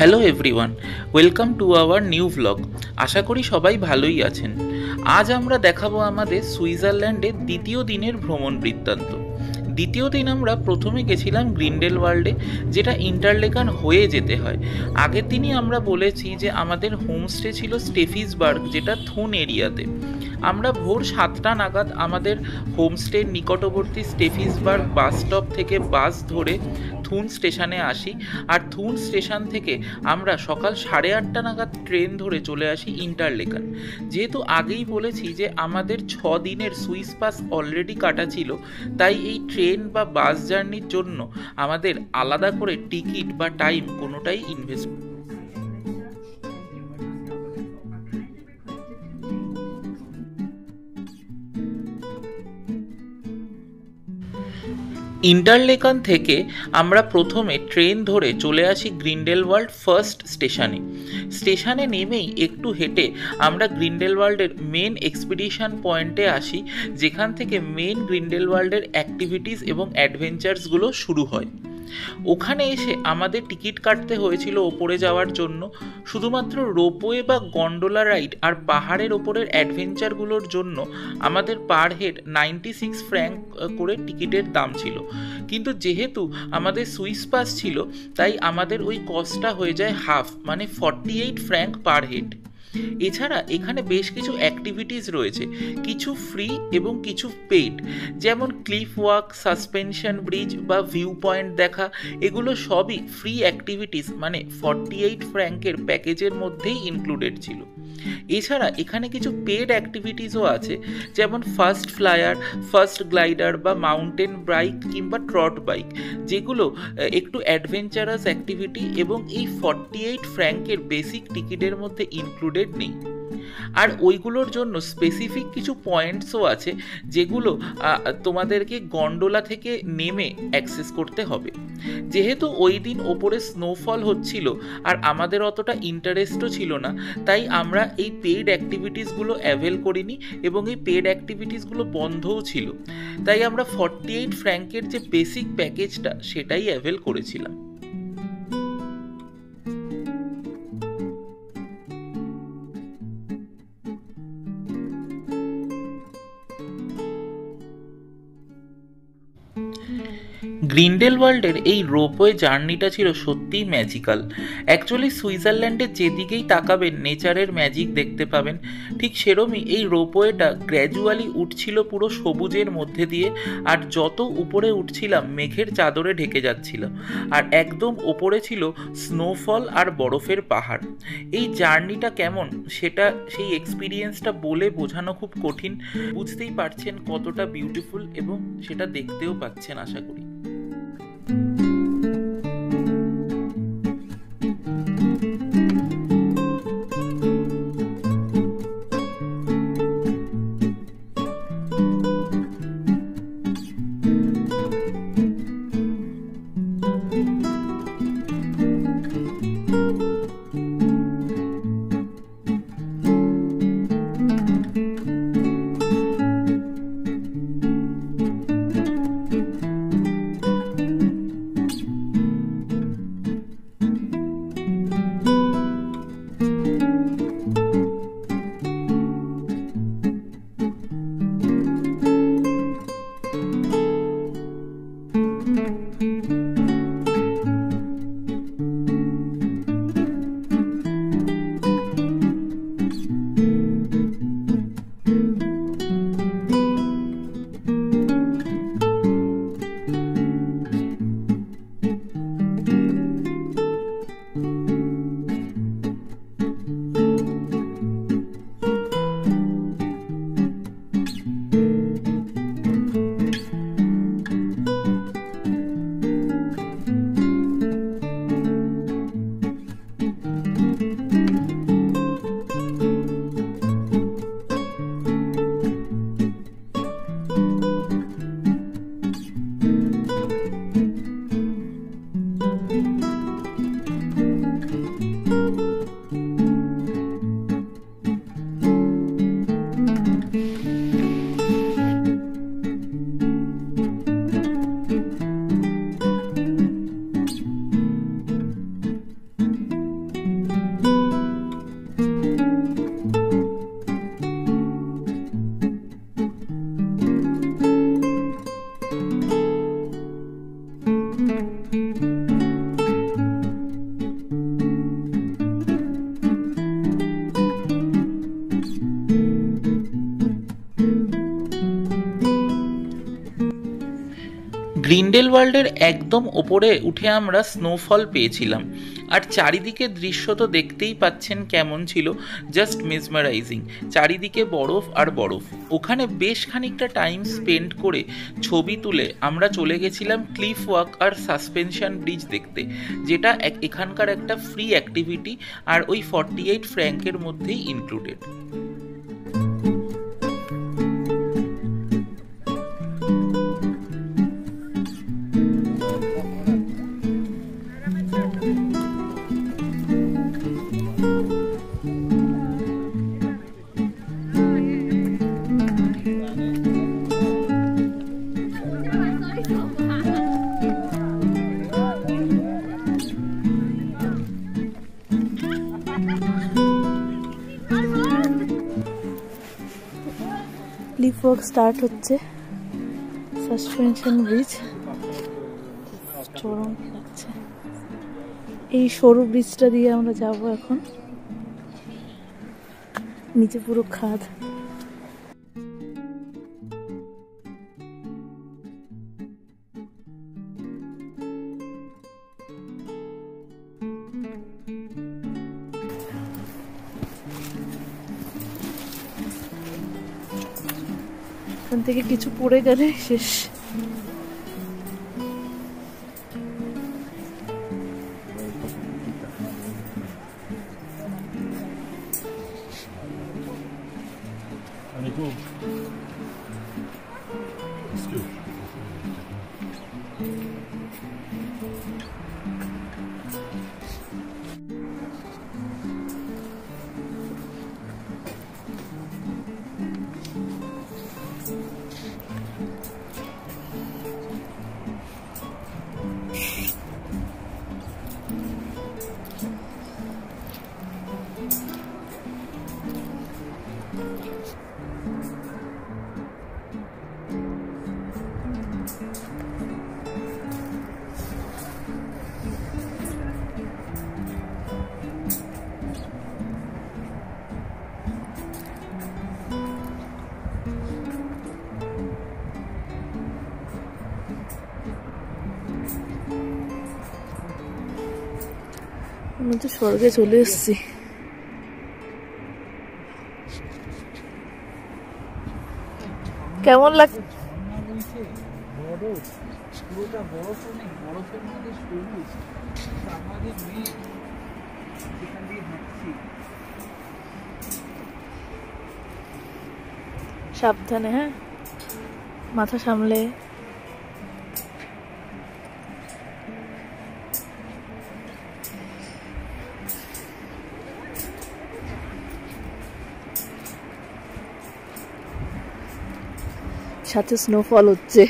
Hello everyone, welcome to our new vlog. আশা করি সবাই ভালোই আছেন। আজ আমরা দেখাবো আমাদের সুইজারল্যান্ডের দ্বিতীয় দিনের ভ্রমণ বৃত্তান্ত। দ্বিতীয় দিন আমরা প্রথমে গেছিলাম গ্রিন্ডেলওয়াল্ডে, যেটা ইন্টারলেকান হয়ে যেতে হয়। আগের দিনই আমরা বলেছি যে আমাদের হোমস্টে ছিল স্টেফিসবার্গ, যেটা থুন এরিয়াতে। আমরা ভোর 7টা নাগাদ আমাদের হোমস্টের নিকটবর্তী স্টেফিসবার্গ বাস স্টপ থেকে বাস ধরে থুন স্টেশনে আসি, আর থুন স্টেশন থেকে আমরা সকাল 8:30 নাগাদ ট্রেন ধরে চলে আসি ইন্টারলেকান। যেহেতু আগেই বলেছি যে আমাদের 6 দিনের সুইস পাস অলরেডি কাটা ছিল, তাই এই ট্রেন বা বাস জার্নির জন্য আমাদের আলাদা করে টিকিট বা টাইম কোনোটাই ইনভেস্ট ইন্টারলেকান থেকে আমরা প্রথমে ট্রেন ধরে চলে আসি গ্রিন্ডেলওয়াল্ড ফার্স্ট স্টেশনে নেমেই একটু হেঁটে আমরা গ্রিন্ডেলওয়াল্ডের মেন এক্সপিডিশন পয়েন্টে আসি, যেখান থেকে মেন গ্রিন্ডেলওয়াল্ডের অ্যাক্টিভিটিস এবং অ্যাডভেঞ্চার্সগুলো শুরু হয়। ওখানে এসে আমাদের টিকিট কাটতে হয়েছিল ওপরে যাওয়ার জন্য। শুধুমাত্র রোপওয়ে বা গন্ডোলা রাইড আর পাহাড়ের ওপরের অ্যাডভেঞ্চারগুলোর জন্য আমাদের পার হেড 96 ফ্র্যাঙ্ক করে টিকিটের দাম ছিল। কিন্তু যেহেতু আমাদের সুইস পাস ছিল, তাই আমাদের ওই কস্টটা হয়ে যায় হাফ, মানে 48 ফ্র্যাঙ্ক পার হেড। এছাড়া এখানে বেশ কিছু অ্যাক্টিভিটিস রয়েছে, কিছু ফ্রি এবং কিছু পেইড, যেমন ক্লিফ ওয়াক, সাসপেনশন ব্রিজ বা ভিউ পয়েন্ট দেখা। এগুলো সবই ফ্রি অ্যাক্টিভিটিস, মানে 48 ফ্র্যাঙ্কের প্যাকেজের মধ্যেই ইনক্লুডেড ছিল। এছাড়া এখানে কিছু পেড অ্যাক্টিভিটিসও আছে, যেমন ফার্স্ট ফ্লায়ার, ফার্স্ট গ্লাইডার বা মাউন্টেন বাইক কিংবা ট্রট বাইক, যেগুলো একটু অ্যাডভেঞ্চারাস অ্যাক্টিভিটি এবং এই 48 ফ্র্যাঙ্কের বেসিক টিকিটের মধ্যে ইনক্লুডেড নেই। আর ওইগুলোর জন্য স্পেসিফিক কিছু পয়েন্টসও আছে, যেগুলো তোমাদেরকে গন্ডোলা থেকে নেমে অ্যাক্সেস করতে হবে। যেহেতু ওই দিন ওপরে স্নোফল হচ্ছিল আর আমাদের অতটা ইন্টারেস্টও ছিল না, তাই আমরা এই পেইড অ্যাক্টিভিটিসগুলো অ্যাভেল করিনি এবং এই পেইড অ্যাক্টিভিটিসগুলো বন্ধও ছিল। তাই আমরা 48 ফ্র্যাঙ্কের যে বেসিক প্যাকেজটা সেটাই অ্যাভেল করেছিলাম। গ্রিন্ডেলওয়াল্ডের এই রোপওয়ে জার্নিটা ছিল সত্যিই ম্যাজিক্যাল। অ্যাকচুয়ালি সুইজারল্যান্ডে যেদিকেই তাকাবেন নেচারের ম্যাজিক দেখতে পাবেন। ঠিক সেরমই এই রোপওয়েটা গ্র্যাজুয়ালি উঠছিল পুরো সবুজের মধ্যে দিয়ে, আর যত উপরে উঠছিলাম মেঘের চাদরে ঢেকে যাচ্ছিল, আর একদম ওপরে ছিল স্নোফল আর বরফের পাহাড়। এই জার্নিটা কেমন সেটা, সেই এক্সপিরিয়েন্সটা বলে বোঝানো খুব কঠিন। বুঝতেই পারছেন কতটা বিউটিফুল, এবং সেটা দেখতেও পাচ্ছেন আশা করি। গ্রিন্ডেলওয়াল্ডের একদম ওপরে উঠে আমরা স্নোফল পেয়েছিলাম, আর চারিদিকে দৃশ্য তো দেখতেই পাচ্ছেন কেমন ছিল, জাস্ট মেসমারাইজিং। চারিদিকে বরফ আর বরফ। ওখানে বেশ খানিকটা টাইম স্পেন্ড করে ছবি তুলে আমরা চলে গেছিলাম ক্লিফ ওয়াক আর সাসপেনশন ব্রিজ দেখতে, যেটা এখানকার একটা ফ্রি অ্যাক্টিভিটি আর ওই 48 ফ্র্যাঙ্কের মধ্যেই ইনক্লুডেড। ক্লিফ ওয়াক স্টার্ট হচ্ছে, সাসপেনশন ব্রিজ চরম লাগছে। এই সরু ব্রিজটা দিয়ে আমরা যাব এখন, নিচে পুরো খাদ। এখান থেকে কিছু পড়ে গেলে শেষ। আমি তো স্বর্গে চলে এসেছি। কেমন লাগছে? সাবধানে, হ্যাঁ, মাথা সামলে। সাথে স্নোফল হচ্ছে।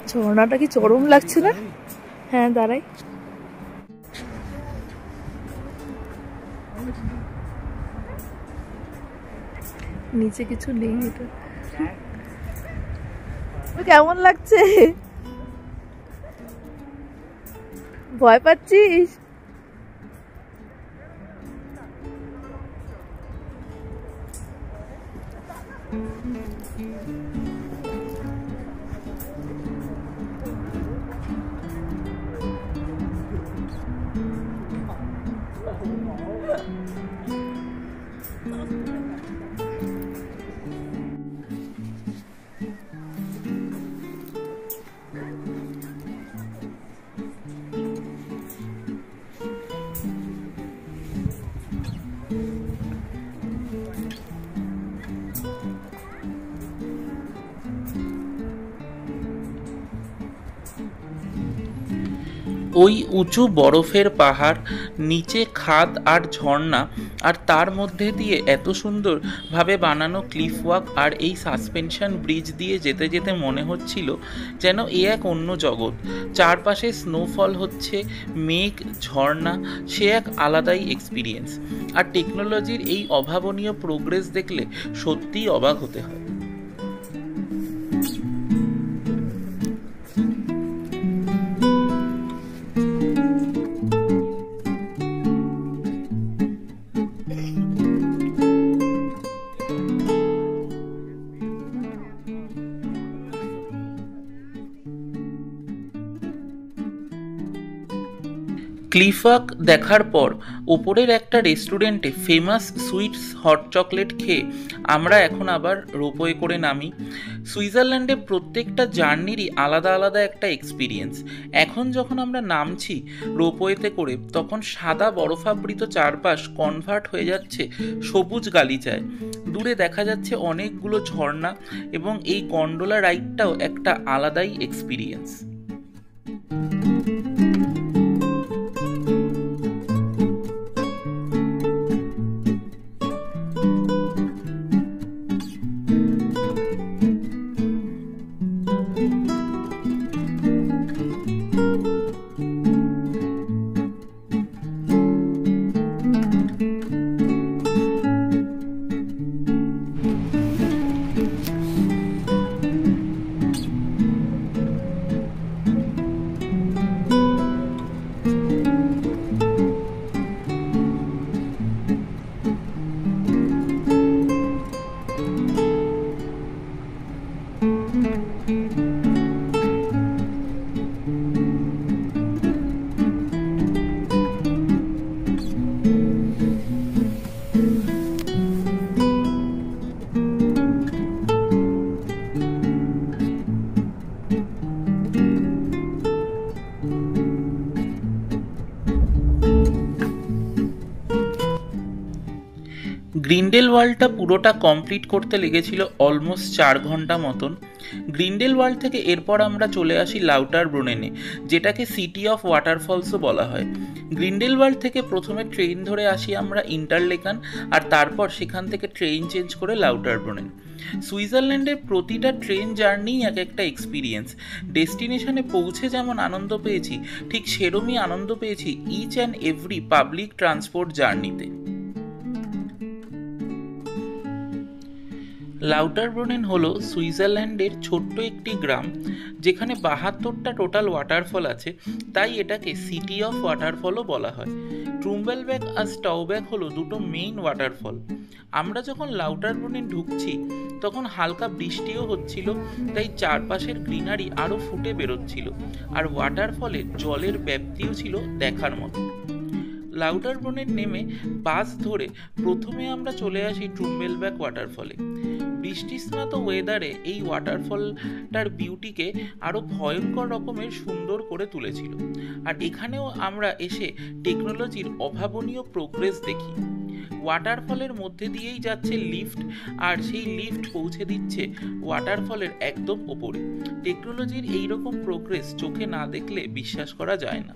ঝর্ণাটা কি চরম লাগছে না? হ্যাঁ, দাঁড়াই। নিচে কিছু নেই। এটা কেমন লাগছে? ভয় পাচ্ছিস? ওই উঁচু বরফের পাহাড়, নিচে খাদ আর ঝর্ণা, আর তার মধ্যে দিয়ে এত সুন্দরভাবে বানানো ক্লিফ ওয়াক আর এই সাসপেনশন ব্রিজ দিয়ে যেতে যেতে মনে হচ্ছিল যেন এ এক অন্য জগৎ। চারপাশে স্নোফল হচ্ছে, মেঘ, ঝর্ণা, সে এক আলাদাই এক্সপিরিয়েন্স। আর টেকনোলজির এই অভাবনীয় প্রোগ্রেস দেখলে সত্যিই অবাক হতে হয়। ক্লিফওয়াক দেখার পর ওপরের একটা রেস্টুরেন্টে ফেমাস সুইটস হট চকলেট খেয়ে আমরা এখন আবার রোপওয়ে করে নামি। সুইজারল্যান্ডে প্রত্যেকটা জার্নিরই আলাদা আলাদা একটা এক্সপিরিয়েন্স। এখন যখন আমরা নামছি রোপওয়েতে করে, তখন সাদা বরফাবৃত চারপাশ কনভার্ট হয়ে যাচ্ছে সবুজ গালিচায়। দূরে দেখা যাচ্ছে অনেকগুলো ঝর্ণা, এবং এই গন্ডোলা রাইডটাও একটা আলাদাই এক্সপিরিয়েন্স। গ্রিন্ডেলওয়াল্ডটা পুরোটা কমপ্লিট করতে লেগেছিল অলমোস্ট 4 ঘন্টা মতন। গ্রিন্ডেলওয়াল্ড থেকে এরপর আমরা চলে আসি লাউটারব্রুনেনে, যেটাকে সিটি অফ ওয়াটারফলসও বলা হয়। গ্রিন্ডেলওয়াল্ড থেকে প্রথমে ট্রেন ধরে আসি আমরা ইন্টারলেকান, আর তারপর সেখান থেকে ট্রেন চেঞ্জ করে লাউটারব্রুনেন। সুইজারল্যান্ডের প্রতিটা ট্রেন জার্নিই এক একটা এক্সপিরিয়েন্স। ডেস্টিনেশনে পৌঁছে যেমন আনন্দ পেয়েছি, ঠিক সেরমই আনন্দ পেয়েছি each and every public transport জার্নিতে। লাউটারব্রুনেন হলো সুইজারল্যান্ডের ছোট্ট একটি গ্রাম, যেখানে 72টা টোটাল ওয়াটারফল আছে, তাই এটাকে সিটি অফ ওয়াটারফলও বলা হয়। ট্রুম্বেলব্যাক আর স্টাউব্যাক হলো দুটো মেইন ওয়াটারফল। আমরা যখন লাউটারব্রুনেন ঢুকছি তখন হালকা বৃষ্টিও হচ্ছিল, তাই চারপাশের গ্রিনারি আরও ফুটে বেরোচ্ছিল, আর ওয়াটারফলের জলের ব্যাপ্তিও ছিল দেখার মতো। লাউটারব্রুনেন নেমে বাস ধরে প্রথমে আমরা চলে আসি ট্রুম্বেলব্যাক ওয়াটারফলে। বৃষ্টিস্নাত ওয়েদারে এই ওয়াটারফলটার বিউটিকে আরও ভয়ঙ্কর রকমের সুন্দর করে তুলেছিল। আর এখানেও আমরা এসে টেকনোলজির অভাবনীয় প্রোগ্রেস দেখি। ওয়াটারফলের মধ্যে দিয়েই যাচ্ছে লিফট, আর সেই লিফট পৌঁছে দিচ্ছে ওয়াটারফলের একদম ওপরে। টেকনোলজির এইরকম প্রোগ্রেস চোখে না দেখলে বিশ্বাস করা যায় না।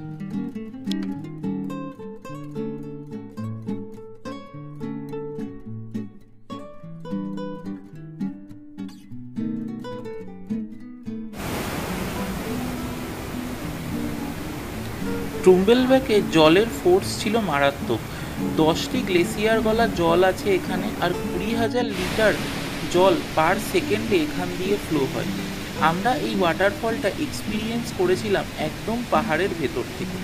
ট্রুম্বেলব্যাকে জলের ফোর্স ছিল মারাত্মক। 10টি গ্লেসিয়ার গলা জল আছে এখানে, আর 20,000 লিটার জল পার সেকেন্ডে এখান দিয়ে ফ্লো হয়। আমরা এই ওয়াটারফলটা এক্সপিরিয়েন্স করেছিলাম একদম পাহাড়ের ভেতর থেকে।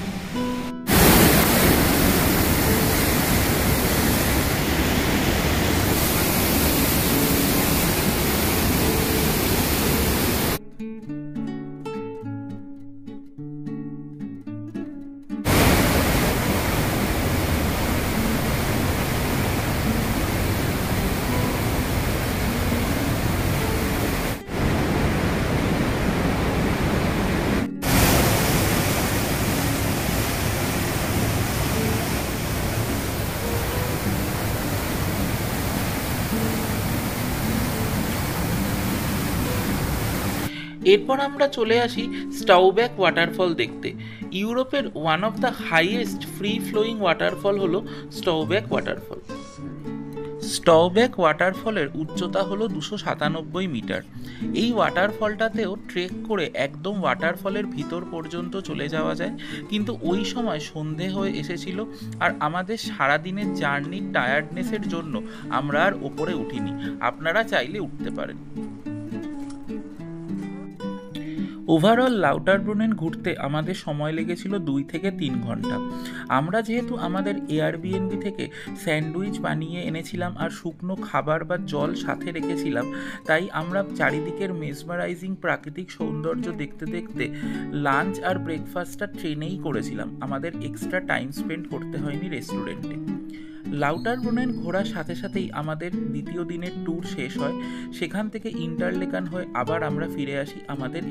এরপর আমরা চলে আসি স্টাউব্যাক ওয়াটারফল দেখতে। ইউরোপের one of the highest free flowing waterfall হলো স্টাউব্যাক ওয়াটারফল। স্টাউব্যাক ওয়াটারফলের উচ্চতা হলো 297 মিটার। এই ওয়াটারফলটাতেও ট্রেক করে একদম ওয়াটারফলের ভিতর পর্যন্ত চলে যাওয়া যায়, কিন্তু ওই সময় সন্ধে হয়ে এসেছিল আর আমাদের সারাদিনের জার্নির টায়ার্ডনেসের জন্য আমরা আর ওপরে উঠিনি। আপনারা চাইলে উঠতে পারেন। ওভারঅল লাউটারব্রুনেন ঘুরতে আমাদের সময় লেগেছিল 2 থেকে 3 ঘন্টা। আমরা যেহেতু আমাদের এয়ারবিএনবি থেকে স্যান্ডউইচ বানিয়ে এনেছিলাম আর শুকনো খাবার বা জল সাথে রেখেছিলাম, তাই আমরা চারিদিকের মেসমারাইজিং প্রাকৃতিক সৌন্দর্য দেখতে দেখতে লাঞ্চ আর ব্রেকফাস্টটা ট্রেনেই করেছিলাম। আমাদের এক্সট্রা টাইম স্পেন্ড করতে হয়নি রেস্টুরেন্টে। লাউটারব্রুনেন ঘোরার সাথে সাথেই আমাদের দ্বিতীয় দিনের ট্যুর শেষ হয়। সেখান থেকে ইন্টারলেকান হয়ে আবার আমরা ফিরে আসি আমাদের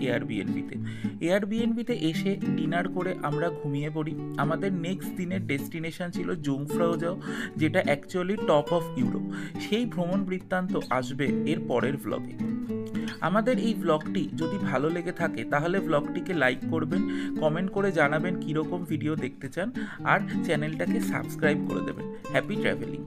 এয়ারবিএনবিতে এসে ডিনার করে আমরা ঘুমিয়ে পড়ি। আমাদের নেক্সট দিনের ডেস্টিনেশন ছিল জুংফ্রাউজাও, যেটা অ্যাকচুয়ালি টপ অফ ইউরোপ। সেই ভ্রমণ বৃত্তান্ত আসবে এর পরের ভ্লগে। আমাদের এই ভ্লগটি যদি ভালো লেগে থাকে তাহলে ভ্লগটিকে লাইক করবেন, কমেন্ট করে জানাবেন কীরকম ভিডিও দেখতে চান, আর চ্যানেলটাকে সাবস্ক্রাইব করে দেবেন। Happy travelling.